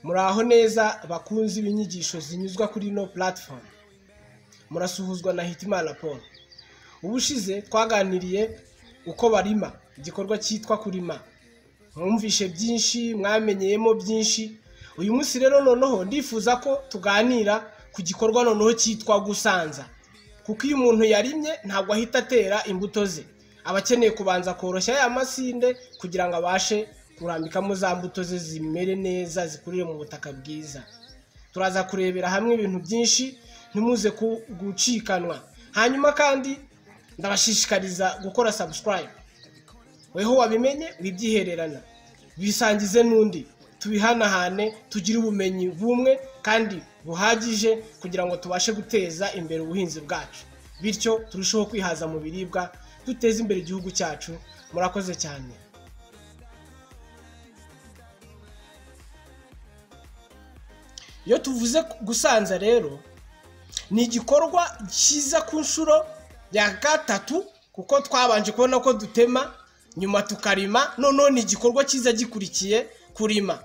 Muraho neza bakunzi b'inyigisho zinyuzwa kuri no platform. Murasuhuzwa na Hitimana Paul. Ubushize twaganiriye uko barima, igikorwa cyitwa kurima. Mwumvishe byinshi, mwamenyeyemo byinshi. Uyu munsi rero noneho ndifuza ko tuganira ku gikorwa noneho cyitwa gusanza. Kuko iyo umuntu yarimye ntabwo ahita atera imbuto ze. Abakeneye kubanza koroshya ya masinde kugira ngo abashe kurambikamo za mbuto ze zimere neza zikurire mu butaka bwiza. Turaza kurebera hamwe ibintu byinshi ntimuze gucikanwa. Hanyuma kandi ndabashishikariza gukora subscribe. Weho wabimenye wibyihererana. Bisangize nundi. Tubihanahane tugire ubumenyi bumwe kandi buhagije kugira ngo tubashe guteza imbere ubuhinzi bwacu. Bityo turusheho kwihaza mu biribwa duteze imbere igihugu cyacu. Murakoze cyane. Iyo tuvuze gusanza rero ni igikorwa cyiza ku nshuro ya gatatu kuko twabanje kubona ko dutema nyuma tukarima, none ni igikorwa cyiza gikurikiye kurima.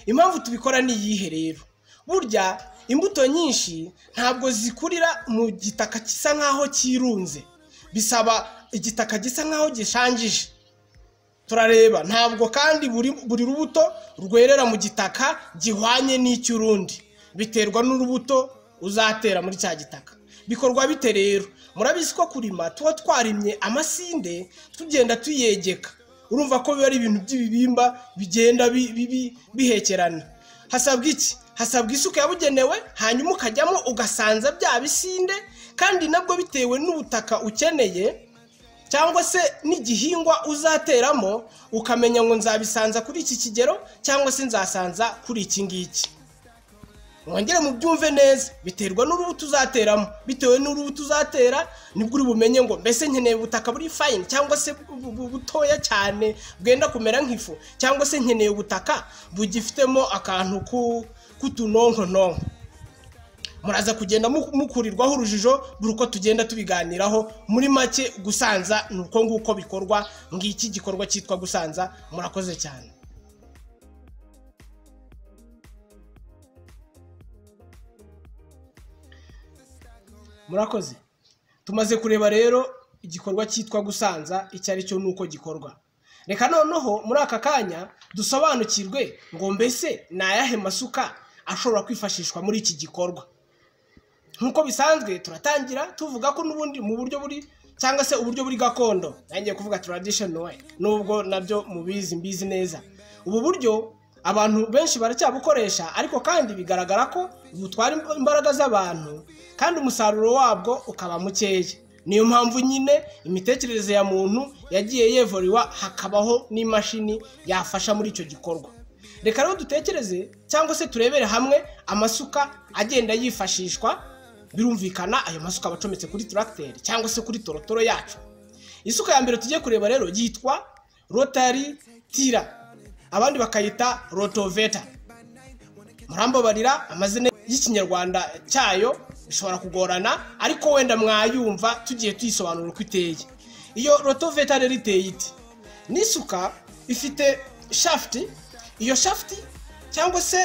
Impamvu tubikora ni iyihe rero? Burya imbuto nyinshi ntabwo zikurira mu gitaka gisa nkaho kirunze, bisaba igitaka gisa nkaho gishanjije. Turareba ntabwo kandi buri rubuto rwerera mu gitaka gihwanye n'icyurundi, biterwa n'urubuto uzatera muri cya gitaka. Bikorwa bite rero? Murabizi ko kurima tuba twarimye amasinde tugenda tuyegeka. Urumva ko biba ari ibintu by'ibibimba bigenda bihekerana. Hasabwa iki? Hasabwa isuka yabugenewe, hanyuma ukajyamo ugasanza bya bisinde, kandi nabwo bitewe n'ubutaka ukeneye cyangwa se n'igihingwa uzateramo, ukamenya ngo nzabisanza kuri iki kigero cyangwa se nzasanza kuri iki ngiki. Mwongere mu byumve neza, biterwa n'urubuto uzateramo. Bitewe n'urubuto uzatera nibwo uri bumenye ngo mbese nkeneye ubutaka buri fine cyangwa se butoya cyane bwenda kumera nk'ifu, cyangwa se nkeneye ubutaka bugifitemo akantu kutunonko. Muraza kugenda mukurirwaho urujijo buri uko tugenda tubiganiraho. Muri make gusanza nuko nguko bikorwa. Ngiki gikorwa cyitwa gusanza. Murakoze cyane. Murakoze. Tumaze kureba rero igikorwa cyitwa gusanza icyo ari cyo nuko gikorwa. Reka noneho muri aka kanya dusobanukirwe ngo mbese ni ayahe masuka ashobora kwifashishwa muri iki gikorwa. Nkuko bisanzwe turatangira tuvuga ko n'ubundi mu buryo buri cyangwa se uburyo buri gakondo, nangiye kuvuga traditional way, nubwo nabyo mbizi neza. Ubu buryo abantu benshi baracyabukoresha, ariko kandi bigaragara ko butwara imbaraga z'abantu kandi umusaruro wabwo ukaba mukeya. Niyo mpamvu nyine imitekerereze ya muntu yagiye yevoriwa, hakabaho n'imashini yafasha muri icyo gikorwa. Reka rero dutekereze cyangwa se turebere hamwe amasuka agenda yifashishwa. Birumvikana ayo masuka abacometse kuri tractor cyangwa se kuri torotoro yacu. Isuka ya mbere tugiye kureba rero yitwa rotary tiller, abandi bakayita rotoveta. Murambabarira amazina y'ikinyarwanda cyayo bishobora kugorana, ariko wenda mwayumva tugiye tuyisobanura uko iteye. Iyo rotoveta rero iteye iti: n'isuka ifite shaft. Iyo shaft cyangwa se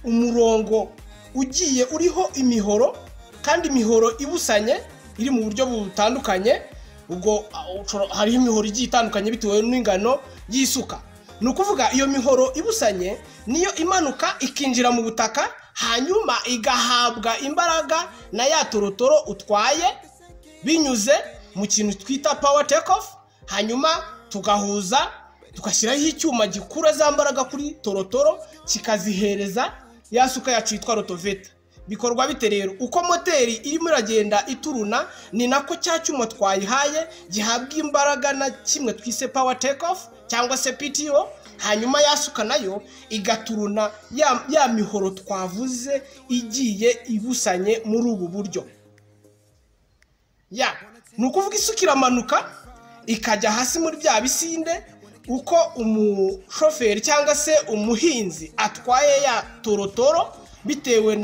umurongo ugiye uriho imihoro, kandi imihoro ibusanye iri mu buryo butandukanye. Ubwo hari imihoro igiye itandukanye bitewe n'ingano y'isuka. Nukuvuga iyo mihoro ibusanye niyo imanuka ikinjira mu butaka, hanyuma igahabwa imbaraga na ya torotoro utwaye binyuze mu kintu twita power take off. Hanyuma tugahuza, tugashyiraho icyuma gikura za mbaraga kuri torotoro kikazihereza ya suka yacu yitwa rotoveta. Bikorwa bite rero? Uko moteri irimo iragenda ituruna, ni nako cya cyuma twayihaye gihabwa imbaraga na kimwe twise power take off cyangwa se PTO. Hanyuma yasuka nayo igaturuna ya mihoro twavuze igiye ibusanye muri ubu buryo. Nukuvuga isuka iramanuka ikajya hasi muri bya bisinde. Uko umushoferi cyangwa se umuhinzi atwaye ya torotoro bitewe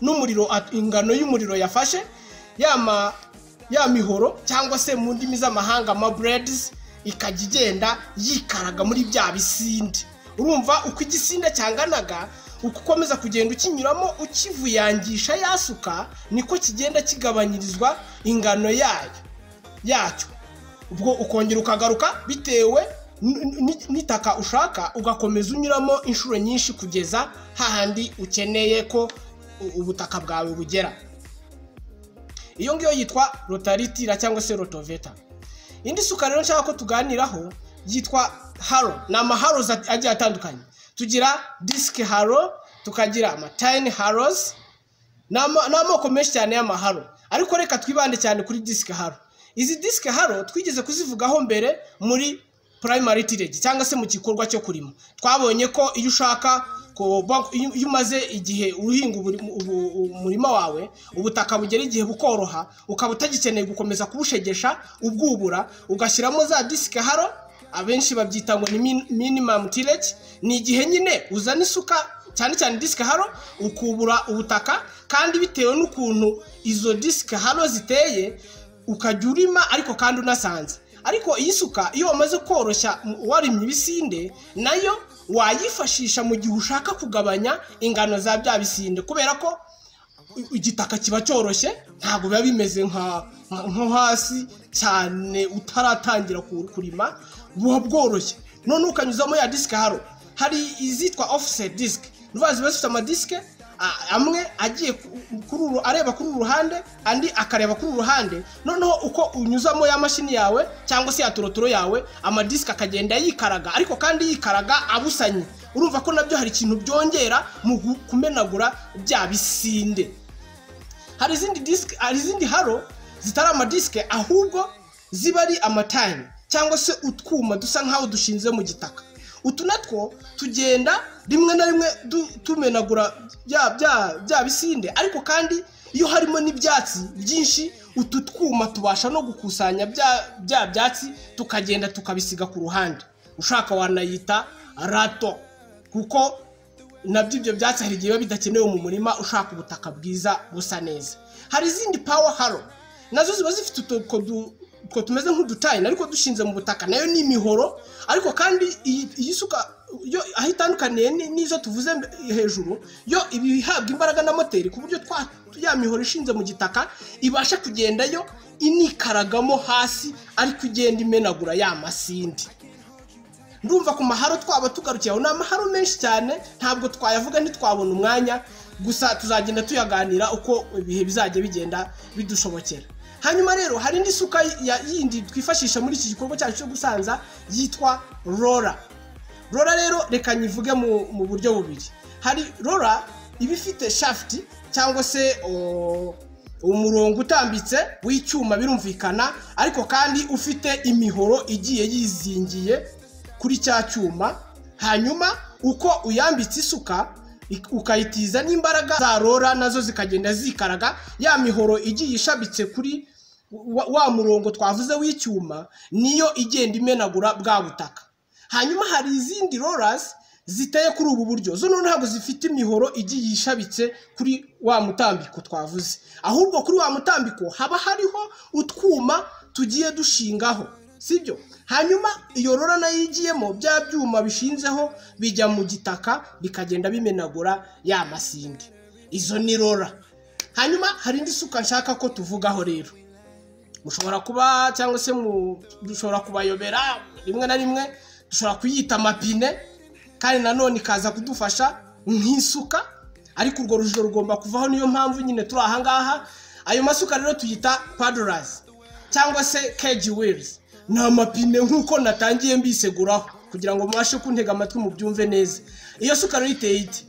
n'umuriro, ingano y'umuriro yafashe, ya mihoro cyangwa se mu ndimi z'amahanga blades ikajya igenda yikaraga muri bya bisinde. urumva uko igisinde cyanganaga uko ukomeza kugenda ukinyuramo ukivuyangisha yasuka niko kigenda kigabanyirizwa ingano yacyo ubwo ukongera ukagaruka bitewe n'itaka ushaka ugakomeza unyuramo inshuro nyinshi kugeza hahandi ukeneye ko ubutaka bwawe bugera. Iyo ngiyo yitwa rotaritira cyangwa se rotoveta. Indi suka rero nshaka ko tuganiraho yitwa harrow. Ni amaharrows agiye atandukanye. Tugira disc harrow, tukagira tiny harrows, n'amoko menshi cyane y'amaharrow. Ariko reka twibande cyane kuri disc harrow. Izi disc harrow twigeze kuzivugaho mbere muri primary tillage cyangwa se mu gikorwa cyo kurima. Twabonye ko iyo ushaka iyo umaze igihe uhinga umurima wawe ubutaka bugera igihe bukoroha ukaba utagikeneye gukomeza kubushegesha ubwubura ugashyiramo za disc harrow, abenshi babyita ngo ni minimum tillage. Ni igihe nyine uzana isuka cyane cyane disc harrow ukubura ubutaka, kandi bitewe n'ukuntu izo disc harrow ziteye ukajya urima ariko kandi unasanze. Ariko iyi suka iyo wamaze koroshya warimye ibisinde nayo wayifashisha mu gihe ushaka kugabanya ingano za bya bisinde, kubera ko igitaka kiba cyoroshye ntabwo biba bimeze nko hasi cyane utaratangira kurima, buba bworoshye. None ukanyuzamo ya disc harrow. Hari izitwa offset disc, nubazi bafite amadiske amwe agiye areba kuri uruhande andi akareba kuri uruhande. Noneho uko unyuzamo ya mashini yawe cyangwa se ya torotoro yawe amadiske akagenda yikaraga, ariko kandi yikaraga abusanye. Urumva ko nabyo hari ikintu byongera mu kumenagura bya bisinde. Hari izindi harrow zitari amadiske ahubwo ziba ari amatine cyangwa se utwuma dusa nkaho dushinze mu gitaka. Utu natwo tugenda rimwe na rimwe tumenagura bya bisinde, ariko kandi iyo harimo n'ibyatsi byinshi utu twuma tubasha no gukusanya bya byatsi tukagenda tukabisiga ku ruhande. Ushaka wanayita rato, kuko nabyo ibyo byatsi hari igihe bidakenewe mu murima ushaka ubutaka bwiza busa neza. Hari izindi power harrow nazo ziba zifite ko tumeze nk'udutayina ariko dushinze mu butaka, nayo ni imihoro. Ariko kandi iyi suka yo ahitandukaniye n'izo tuvuze hejuru, yo ibihabwa imbaraga na moteri ku buryo ya mihoro ishinze mu gitaka ibasha kugenda yo inikaragamo hasi ariko igenda imenagura ya masindi. Ndumva ku maharo twaba tugarukiyeho, ni amaharo menshi cyane ntabwo twayavuga ntitwabona umwanya, gusa tuzagenda tuyaganira uko ibihe bizajya bigenda bidushobokera. Hanyuma rero hari indi suka yindi twifashisha muri iki gikorwa cyacu cyo gusanza yitwa roller. Roller rero reka nyivuge mu buryo bubiri. Hari roller iba ifite shaft cyangwa se umurongo utambitse w'icyuma birumvikana, ariko kandi ufite imihoro igiye yizingiye kuri cya cyuma. Hanyuma uko uyambitse isuka ukayitiza n'imbaraga za roller nazo zikagenda zikaraga ya mihoro igiye ishabitse kuri wa murongo twavuze w'icyuma, niyo igenda imenagura bwa butaka. Hanyuma hari izindi rollers ziteye kuri ubu buryo, zo ntabwo zifite imihoro igiye ishabitse kuri wa mutambiko twavuze, ahubwo kuri wa mutambiko haba hariho utwuma tugiye dushingaho, sibyo? Hanyuma iyo roller nayo igiyemo bya byuma bishinzeho bijya mu gitaka bikagenda bimenagura ya masindi. Izo ni roller. Hanyuma hari indi suka nshaka ko tuvugaho rero, mushobora kuba cyangwa se dushobora kubayobera rimwe na rimwe, dushobora kuyita amapine kandi nanone ikaza kudufasha nk'isuka, ariko urwo rujijo rugomba kuvaho. Niyo mpamvu nyine turi aha ngaha. Ayo masuka rero tuyita paddlers cyangwa se cage wheels. Ni amapine nk'uko natangiye mbiseguraho kugira ngo mubashe kuntega amatwi mu byumve neza. Iyo suka rero iteye iti,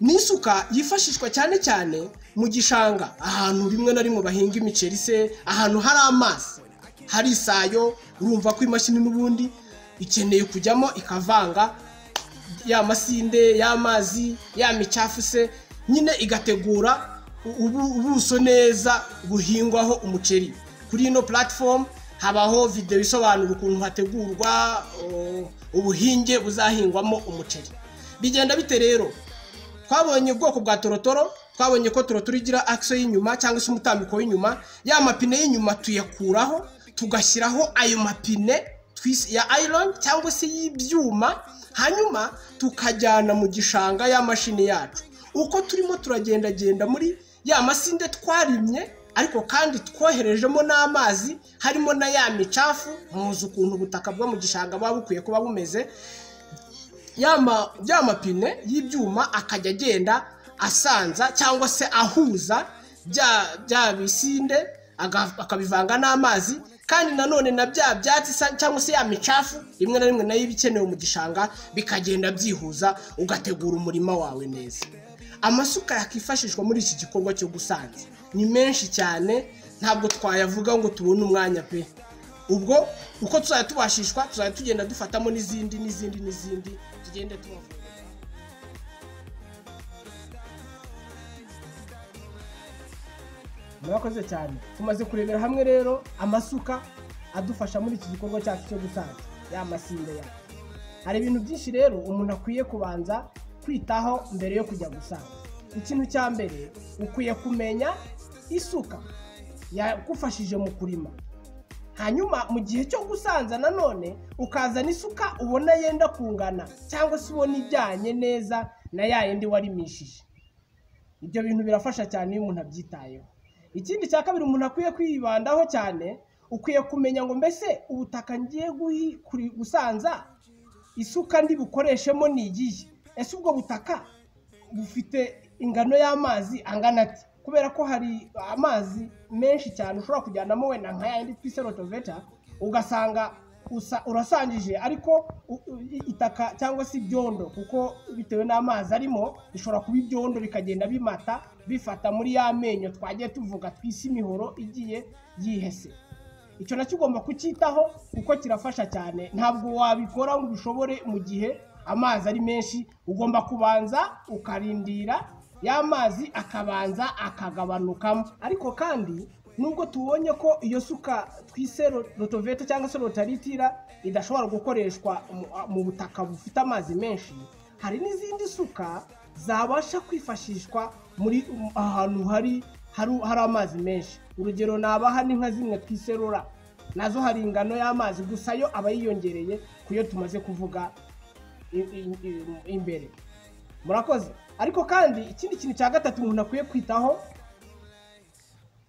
ni isuka yifashishwa cyane cyane mu gishanga, ahantu rimwe na rimwe bahinga imiceri se, ahantu hari amazi, hari isayo. Urumva ko imashini n'ubundi ikeneye kujyamo ikavanga ya masinde, y'amazi, ya micafu se, nyine igategura ubuso neza buhingwaho umuceri. Kuri ino platform habaho video isobanura ukuntu hategurwa ubuhinge buzahingwamo umuceri. Bigenda bite rero? Twabonye ubwoko bwa torotoro, twabonye ko torotoro igira axe y'inyuma cyangwa se umutambiko w'inyuma. Ya mapine y'inyuma tuyakuraho tugashyiraho ayo mapine ya iron cyangwa se y'ibyuma, hanyuma tukajyana mu gishanga ya mashini yacu. Uko turimo turagendagenda muri ya masinde twarimye, ariko kandi twoherejemo n'amazi, harimo na ya micafu. Muzi ukuntu ubutaka bwo mu gishanga buba bukwiye kuba bumeze. Ya mapine y'ibyuma akajya agenda asanza cyangwa se ahuza bya bisinde, akabivanga n'amazi. Kandi nanone na bya byatsi cyangwa se ya micafu rimwe na rimwe nayo ibikenewe mu gishanga bikagenda byihuza, ugategura umurima wawe neza. Amasuka yakifashishwa muri iki gikorwa cyo gusanza ni menshi cyane, ntabwo twayavuga ngo tubone umwanya pe. Ubwo uko tuzajya tubashishwa tuzajya tugenda dufatamo n'izindi tugende tubavuga. Murakoze cyane. Tumaze kurebera hamwe rero amasuka adufasha muri iki gikorwa cyacu cyo gusanza ya masinde ya. Hari ibintu byinshi rero umuntu akwiye kubanza kwitaho mbere yo kujya gusanza. Ikintu cya mbere ukwiye kumenya isuka yakufashije mu kurima. Hanyuma mu gihe cyo gusanza nanone ukazana isuka ubona yenda kungana cyangwa se ubona ijyanye neza na ya yindi warimishije. Ibyo bintu birafasha cyane iyo umuntu abyitayeho. Ikindi cya kabiri umuntu akwiye kwibandaho cyane, ukwiye kumenya ngo mbese ubutaka ngiye gusanza isuka ndi bukoreshemo ni igihe. Ese ubwo butaka bufite ingano y'amazi angana ati? Kubera ko hari amazi menshi cyane ushobora kujyanamo wenda nka yandi twise rotoveta, ugasanga urasangije ariko itaka cyangwa se ibyondo, kuko bitewe n'amazi arimo bishobora kuba ibyondo bikagenda bifata muri ya menyo twagiye tuvuga twise imihoro igiye yihese. Icyo nacyo ugomba kucyitaho kuko kirafasha cyane. Ntabwo wabikora ngo ubishobore mu gihe amazi ari menshi. Ugomba kubanza ukarindira ya mazi akabanza akagabanukamo. Ariko kandi nubwo tubonye ko iyo suka twise rotoveta cyangwa se rotaritira idashobora gukoreshwa mu butaka bufite amazi menshi, hari n'izindi suka zabasha kwifashishwa muri ahantu hari amazi menshi. Urugero nabaha ni nka zimwe twise rora, nazo hari ingano y'amazi gusa yo aba yiyongereye kuyo tumaze kuvuga imbere. Murakoze. Ariko kandi ikindi kintu cya gatatu umuntu akwiye kwitaho,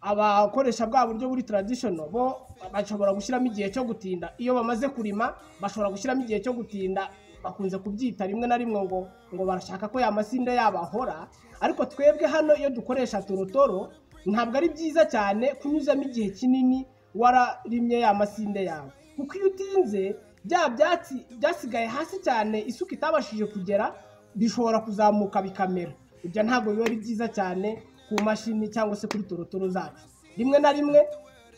abakoresha bwa buryo buri traditional bo bashobora gushyiramo igihe cyo gutinda. Iyo bamaze kurima bashobora gushyiramo igihe cyo gutinda, bakunze kubyita rimwe na rimwe ngo barashaka ko ya masinde yabahora. Ariko twebwe hano iyo dukoresha torotoro ntabwo ari byiza cyane kunyuzamo igihe kinini wararimye ya masinde yawe, kuko iyo utinze bya byatsi byasigaye hasi cyane isuka itabashije kugera bishobora kuzamuka bikamera. Ibyo ntabwo biba ari byiza cyane ku mashini cyangwa se kuri torotoro zacu. Rimwe na rimwe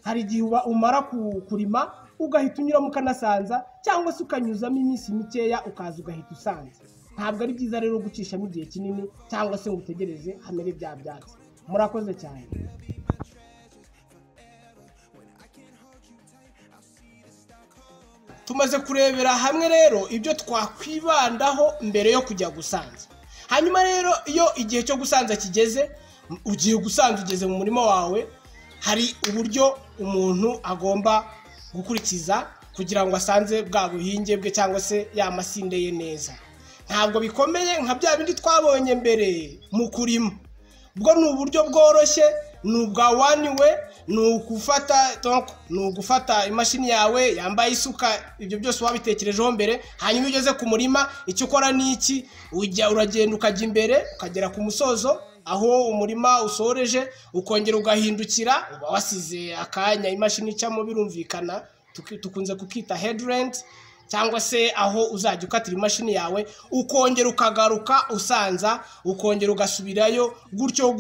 hari igihe umara kurima ugahita unyuramo ukanasanza, cyangwa se ukanyuzamo iminsi mikeya ukaza ugahita usanza. Ntabwo ari byiza rero gucishamo igihe kinini cyangwa se ngo utegereze hamere bya byatsi. Murakoze cyane. Tumaze kurebera hamwe rero ibyo twakwibandaho mbere yo kujya gusanza. Hanyuma rero iyo igihe cyo gusanza kigeze, ugiye gusanza ugeze mu murima wawe, hari uburyo umuntu agomba gukurikiza kugira ngo asanze bwa buhinge bwe cyangwa se ya masinde ye neza. Ntabwo bikomeye nka bya bindi twabonye mbere mu kurima. Bwo ni uburyo bworoshye, ni ubwa waniwe, ni ugufata imashini yawe yambaye isuka. Ibyo byose wabitekerejeho mbere. Hanyuma ugeze ku murima, icyo ukora ni iki? Uragenda ukajya imbere ukagera ku musozo aho umurima usoreje, ukongera ugahindukira. Uba wasize akanya imashini icamo, birumvikana tukunze kukita headland, cyangwa se aho uzajya ukatira imashini yawe, ukongera ukagaruka usanza, ukongera ugasubirayo gutyo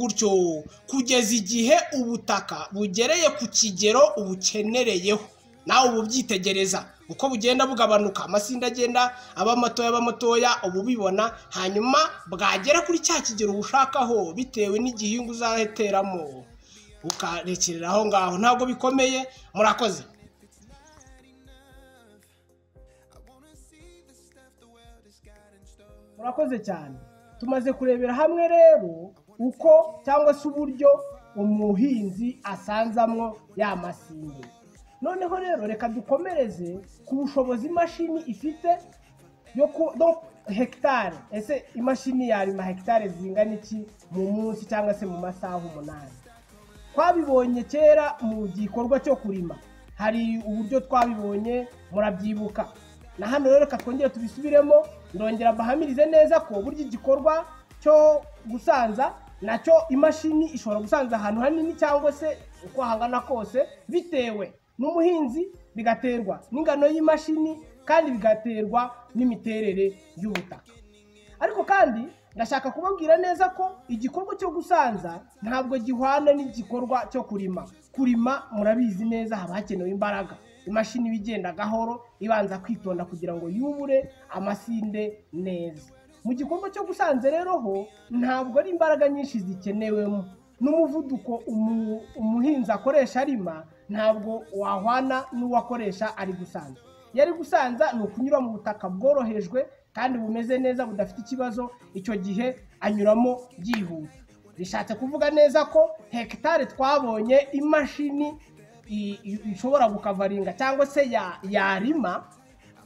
kugeza igihe ubutaka bugereye ku kigero ubukenereyeho. Nawe ububyitegereza uko bugenda bugabanuka, amasinde agenda aba matoya ububibona. Hanyuma bwagera kuri cya kigero ubushakaho bitewe n'igihingwa uzaheteramo, ukarekerera aho ngaho. Ntabwo bikomeye. Murakoze. Murakoze cyane. Tumaze kurebera hamwe rero uko cyangwa se uburyo umuhinzi asanzamwo ya masinde. noneho rero reka dukomereze ku bushobozi imashini ifite yo hegitari. Ese imashini yarima hegitari zingana iki mu munsi cyangwa se mu masaha 8? Twabibonye kera mu gikorwa cyo kurima, hari uburyo twabibonye murabyibuka. Na hano rero reka twongere tubisubiremo, ndongera bahamirize neza ko burya igikorwa cyo gusanza nacyo imashini ishobora gusanza ahantu hanini cyangwa se uko hangana kose, bitewe n'umuhinzi, bigaterwa n'ingano y'imashini kandi bigaterwa n'imiterere y'ubutaka. Ariko kandi ndashaka kubabwira neza ko igikorwa cyo gusanza ntabwo gihwana n'igikorwa cyo kurima. Kurima murabizi neza haba hakenewe imbaraga, imashini bigenda gahoro ibanza kwitonda kugira ngo yubure amasinde neza. Mu gikorwa cyo gusanza rero ho ntabwo ari imbaraga nyinshi zikenewemo, n'umuvuduko umuhinzi akoresha arima ntabwo wahwana n'uwakoresha ari gusanza. Yari gusanza ni ukunyura mu butaka bworohejwe kandi bumeze neza budafite ikibazo, icyo gihe anyuramo byihuta. Bishatse kuvuga neza ko hegitari twabonye imashini ishobora gukavaringa cyangwa se yarima,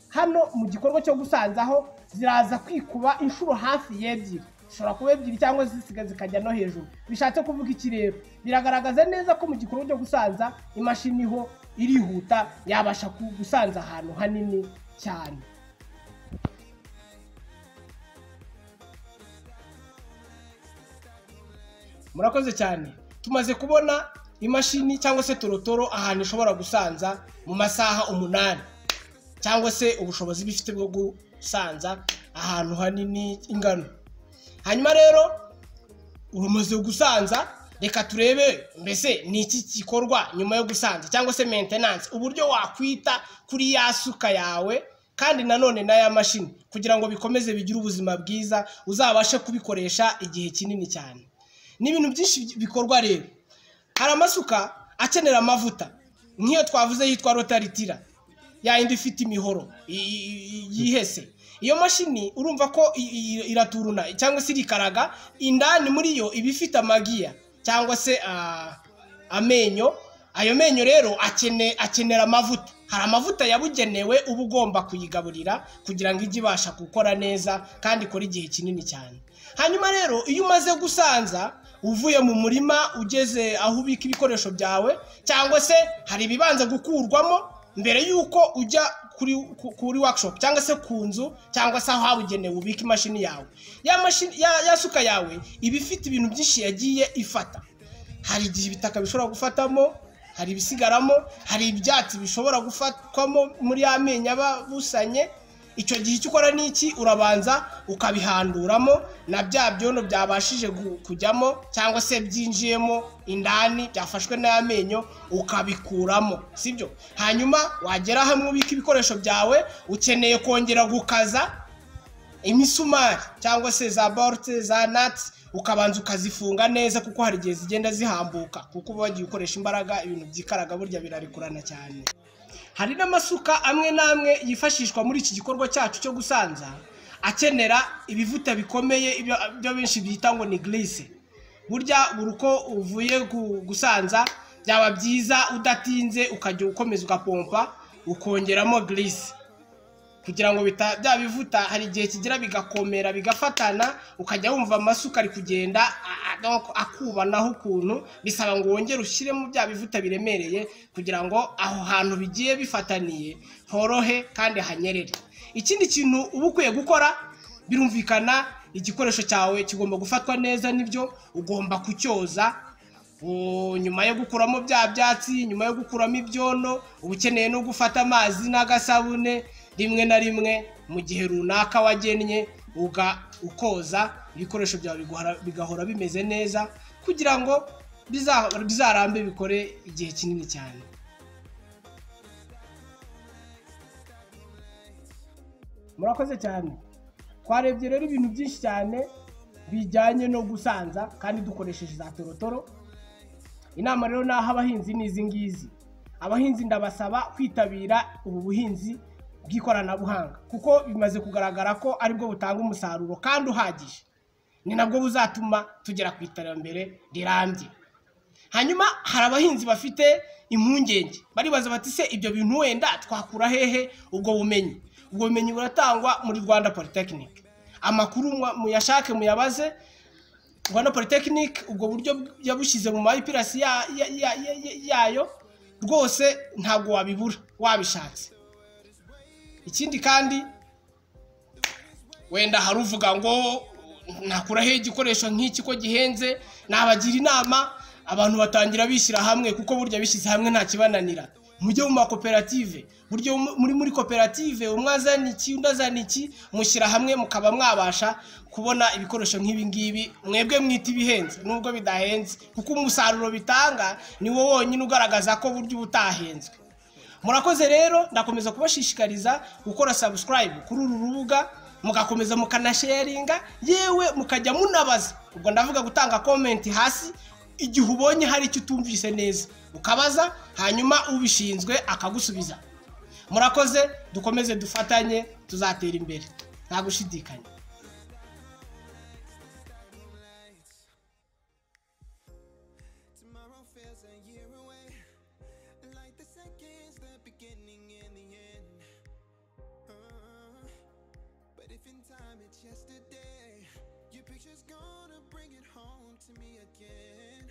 hano mu gikorwa cyo gusanzaho ziraza kwikuba inshuro hafi y'ebyiri, zishobora kuba ebyiri cyangwa zikajya no hejuru. Bishatse kuvuga iki rero? Biragaragaza neza ko mu gikorwa cyo gusanza imashini ho irihuta, yabasha gusanza ahantu hanini cyane. Murakoze cyane. Tumaze kubona imashini cyangwa se torotoro ahantu ishobora gusanza mu masaha 8, cyangwa se ubushobozi bifite bwo gusanza ahantu hanini ingano. Hanyuma rero urumaze gusanza, reka turebe mbese ni iki gikorwa nyuma yo gusanza cyangwa se maintenance, uburyo wakwita kuri ya suka yawe kandi nanone n'aya mashini kugira ngo bikomeze bigire ubuzima bwiza, uzabashe kubikoresha igihe kinini cyane. Ni ibintu byinshi bikorwa rero. Hari amasuka akenera amavuta, nk'iyo twavuze yitwa rotaritira, ya indi ifite imihoro yihese. Iyo mashini urumva ko iraturuna cyangwa se irikaraga, indani muri yo iba ifite amagiya cyangwa se amenyo. Ayo menyo rero akenera amavuta. Hari amavuta yabugenewe uba ugomba kuyigaburira kugira ngo ijye ibasha gukora neza kandi ikora igihe kinini cyane. Hanyuma rero iyo umaze gusanza, uvuye mu murima ugeze aho ubika ibikoresho byawe, cyangwa se hari ibibanza gukurwamo mbere yuko ujya kuri workshop cyangwa se ku nzu cyangwa se aho habugenewe ubika imashini yawe. Ya suka yawe iba ifite ibintu byinshi yagiye ifata. Hari igihe ibitaka bishobora gufatamo, hari ibisigaramo, hari ibyatsi bishobora gufatwamo muri amenyo aba busanye. Icyo gihe icyo ukora niki? Urabanza ukabihanduramo na bya byono byabashije kujyamo cyangwa se byinjiyemo indani byafashwe n'amenyo, ukabikuramo, sibyo? Hanyuma wagera hamwe ubika ibikoresho byawe, ukeneye kongera gukaza imisumari cyangwa se za bolte za nuts, ukabanza ukazifunga neza kuko hari igihe zigenda zihambuka kuko bagiye ukoresha imbaraga, ibintu byikaraga burya birarikurana cyane. Hari n'amasuka amwe namwe yifashishwa muri iki gikorwa cyacu cyo gusanza akenera ibivuta bikomeye, ibyo benshi bita ngo ni glisse. Burya uko uvuye gusanza byaba byiza udatinze ukajya ukomeza ugapompa ukongeramo glisse kugira ngo bya bivuta hari igihe kigira bigakomera bigafatana, ukajya wumva amasuka ari kugenda akubanaho ukuntu. Bisaba ngo wongere ushyiremo bya bivuta biremereye kugira ngo aho hantu bigiye bifataniye horohe kandi hanyerere. Ikindi kintu uba ukwiye gukora, birumvikana igikoresho cyawe kigomba gufatwa neza, nibyo ugomba kucyoza. Nyuma yo gukuramo bya byatsi, nyuma yo gukuramo ibyono, uba ukeneye no gufata amazi n'agasabune rimwe na rimwe mu gihe runaka wagennye, ukoza ibikoresho byawe bigahora bimeze neza kugira ngo bizarambe bikore igihe kinini cyane. Murakoze cyane. Twarebye rero ibintu byinshi cyane bijyanye no gusanza kandi dukoresheje za torotoro. Inama rero naho abahinzi n'izi ngizi, abahinzi ndabasaba kwitabira ubu buhinzi bw'ikoranabuhanga kuko bimaze kugaragara ko aribwo butanga umusaruro kandi uhagije, ni nabwo buzatuma tugera ku iterambere rirambye. Hanyuma hari abahinzi bafite impungenge, baribaza bati se ibyo bintu wenda twakura hehe ubwo bumenyi? Ubwo bumenyi buratangwa muri Rwanda Polytechnic. Amakuru muyashake muyabaze Rwanda Polytechnic, ubwo buryo yabushyize mu mayipirasi yayo rwose ntabwo wabibura wabishatse. Ikindi kandi wenda haruvuga ngo nakura he igikoresho nk'iki ko gihenze, nabagira inama abantu batangira bishyira hamwe, kuko burya bishyize hamwe nta kibananira. Mujye mu makoperative, buryo muri koperative umwe azana iki undi azana iki, mushyira hamwe mukaba mwabasha kubona ibikoresho nk'ibi ngibi. Mwebwe mwita ibihenze nubwo bidahenze, kuko umusaruro bitanga ni wo wonyine ugaragaza ko buryo ubutahenzwe. Murakoze rero, ndakomeza kubashishikariza gukora subscribe kuri uru rubuga, mugakomeza mukanasharinga, yewe mukajya munabaza. Ubwo ndavuga gutanga comment hasi igihe ubonye hari icyo utumvise neza, ukabaza hanyuma ubishinzwe akagusubiza. Murakoze, dukomeze dufatanye, tuzatera imbere nta gushidikanya. Yesterday, your picture's gonna bring it home to me again.